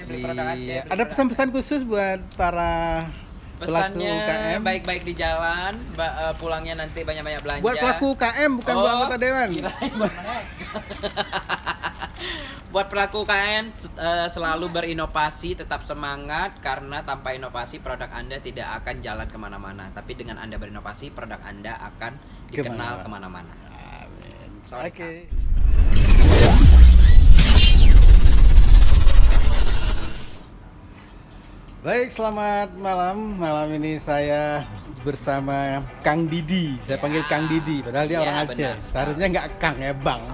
beli produk Aceh. Iya. Beli Ada produk pesan-pesan khusus buat para pelaku pesannya UKM? baik-baik di jalan, pulangnya nanti banyak-banyak belanja. Buat pelaku UKM bukan buat anggota dewan. Kirain buat mereka. Buat pelaku UKM selalu berinovasi, tetap semangat karena tanpa inovasi produk Anda tidak akan jalan kemana-mana. Tapi dengan Anda berinovasi, produk Anda akan dikenal kemana-mana. Amin. Sorry, Oke. Baik, selamat malam. Malam ini saya bersama Kang Didi. Saya panggil Kang Didi, padahal dia Ya, orang Aceh. benar. Seharusnya nggak Kang ya, Bang.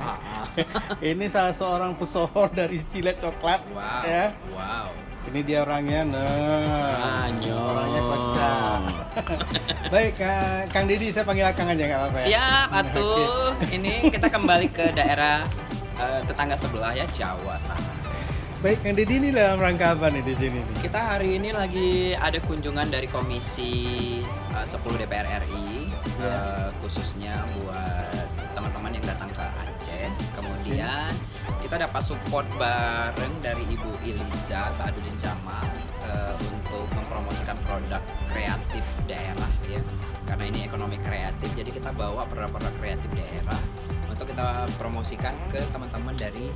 Ini salah seorang pesohor dari Cilet Coklat. Wow. Ya. Wow. Ini dia orangnya, nah. Anyong. Orangnya kocak. Baik, Kang Didi, saya panggil Kang aja nggak apa-apa ya. Siap, atuh. Ini kita kembali ke daerah tetangga sebelah ya, Jawa sana. Baik, Kang Didi ini dalam rangka apa nih di sini nih? Kita hari ini lagi ada kunjungan dari Komisi 10 DPR RI, khususnya buat teman-teman yang datang ke Aceh. Kemudian kita dapat support bareng dari Ibu Iliza Saaduddin Jamal untuk mempromosikan produk kreatif daerah ya. Karena ini ekonomi kreatif, jadi kita bawa produk-produk kreatif daerah untuk kita promosikan ke teman-teman dari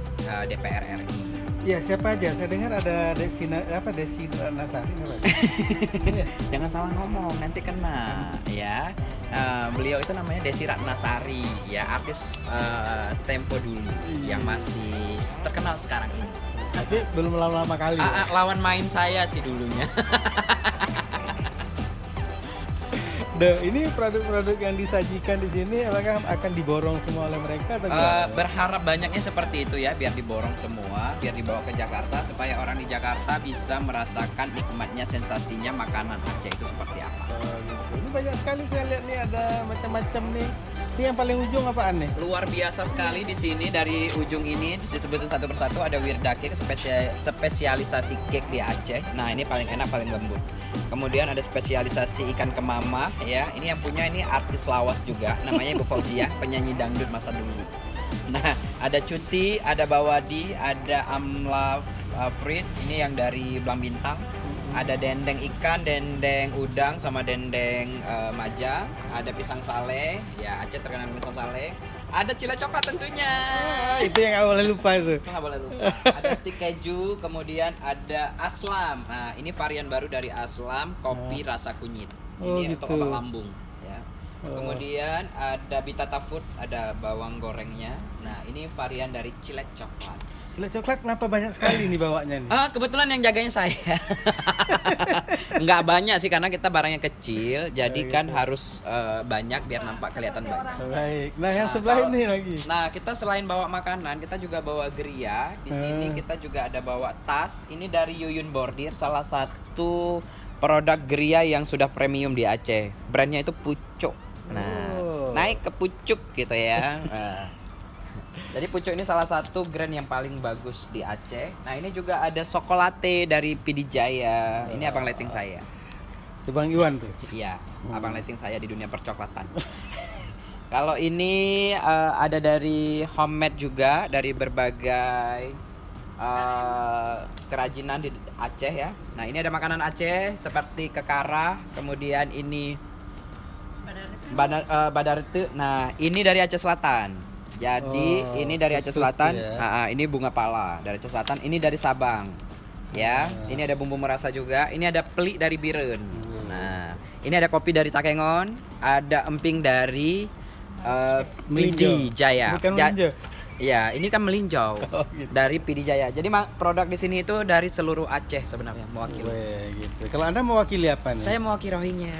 DPR RI. Ya, siapa aja? Saya dengar ada Desi Nasari apa? Jangan salah ngomong, nanti kena ya. Beliau itu namanya Desi Ratnasari ya, artis tempo dulu yang masih terkenal sekarang ini. Tapi belum lama kali. Lawan main saya sih dulunya. Ini produk-produk yang disajikan di sini apakah akan diborong semua oleh mereka atau gimana? Berharap banyaknya seperti itu ya, biar diborong semua, biar dibawa ke Jakarta supaya orang di Jakarta bisa merasakan nikmatnya, sensasinya makanan Aceh itu seperti apa. Oh, gitu. Ini banyak sekali saya lihat nih, ada macam-macam nih. Ini yang paling ujung apaan nih? Luar biasa sekali di sini, dari ujung ini disebutin satu persatu ada Wirda Cake, spesialisasi cake di Aceh. Nah, ini paling enak, paling lembut. Kemudian ada spesialisasi ikan kemamah ya. Ini yang punya ini artis lawas juga, namanya Ibu Fauziah, penyanyi dangdut masa dulu. Nah, ada Cuti, ada Bawadi, ada Amla Frit, ini yang dari Belang Bintang. Ada dendeng ikan, dendeng udang, sama dendeng maja. Ada pisang sale, ya Aceh terkenal dengan pisang sale. Ada Cilet Coklat tentunya. Itu yang nggak boleh lupa itu. Itu nggak boleh lupa. Ada stik keju, kemudian ada aslam. Nah, ini varian baru dari aslam, kopi rasa kunyit. Ini gitu. untuk obat lambung. Ya. Kemudian ada Bitata Food, ada bawang gorengnya. Nah, ini varian dari Cilet Coklat. Cilet Coklat kenapa banyak sekali nih bawanya nih? Kebetulan yang jaganya saya. Nggak banyak sih karena kita barangnya kecil, jadi kan harus banyak biar nampak kelihatan banyak. Baik. Nah, yang sebelah ini lagi. Nah, kita selain bawa makanan, kita juga bawa geria. Di sini kita juga ada bawa tas. Ini dari Yuyun Bordir, salah satu produk geria yang sudah premium di Aceh. Brandnya itu Pucuk. Nah, naik ke Pucuk gitu ya. Jadi Pucuk ini salah satu brand yang paling bagus di Aceh. Nah, ini juga ada Sokolate dari Pidijaya. Ini abang letting saya. Itu Bang Iwan tuh. Iya, abang letting saya di dunia percoklatan. Kalau ini ada dari homemade juga, dari berbagai kerajinan di Aceh ya. Nah, ini ada makanan Aceh seperti kekara, kemudian ini badarete. Nah, ini dari Aceh Selatan. Jadi ini dari Aceh Selatan, ya. Ini bunga pala dari Aceh Selatan, ini dari Sabang, ya. Ini ada bumbu merasa juga, ini ada peli dari Biren. Nah, ini ada kopi dari Takengon, ada emping dari Pidijaya. Bukan melinjo. Ya, ini kan melinjau Gitu. dari Pidijaya. Jadi produk di sini itu dari seluruh Aceh sebenarnya mewakili. Gitu. Kalau Anda mewakili apa nih? Saya mewakili Rohingya.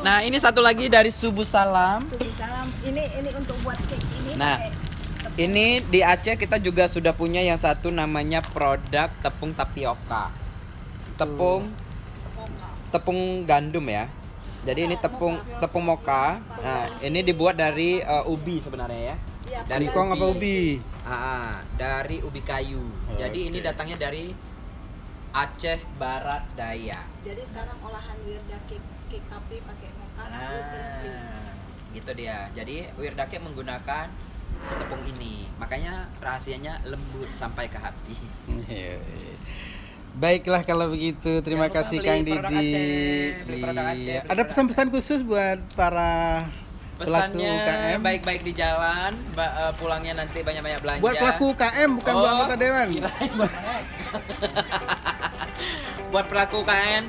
Nah, ini satu lagi dari Subuh Salam. Subuh Salam. Ini untuk buat cake ini. Nah, ini di Aceh kita juga sudah punya yang satu namanya produk tepung tapioka. Tepung gandum ya. Jadi ini tepung moka. Nah, ini dibuat dari ubi sebenarnya ya. Dari singkong apa ubi? Dari ubi kayu. Jadi ini datangnya dari Aceh Barat Daya. Jadi sekarang olahan Wirda cake tapi pakai moka. Gitu dia. Jadi Wirda Cake menggunakan tepung ini. Makanya rahasianya lembut sampai ke hati. Iya. Baiklah kalau begitu, terima Jangan lupa kasih beli Kang produk Didi. Aceh, beli produk Aceh, Iya. beli Ada produk pesan-pesan khusus buat para pelaku Pesannya UKM? baik-baik di jalan, pulangnya nanti banyak-banyak belanja. Buat pelaku UKM bukan buat Oh, anggota dewan. kirain. Buat pelaku UKM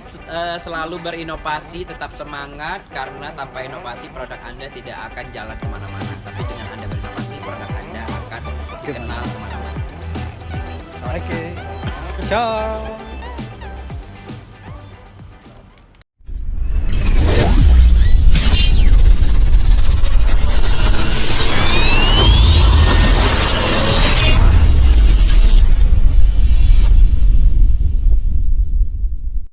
selalu berinovasi, tetap semangat karena tanpa inovasi produk Anda tidak akan jalan kemana-mana. Tapi dengan Anda berinovasi, produk Anda akan dikenal kemana-mana. Oke. Ciao.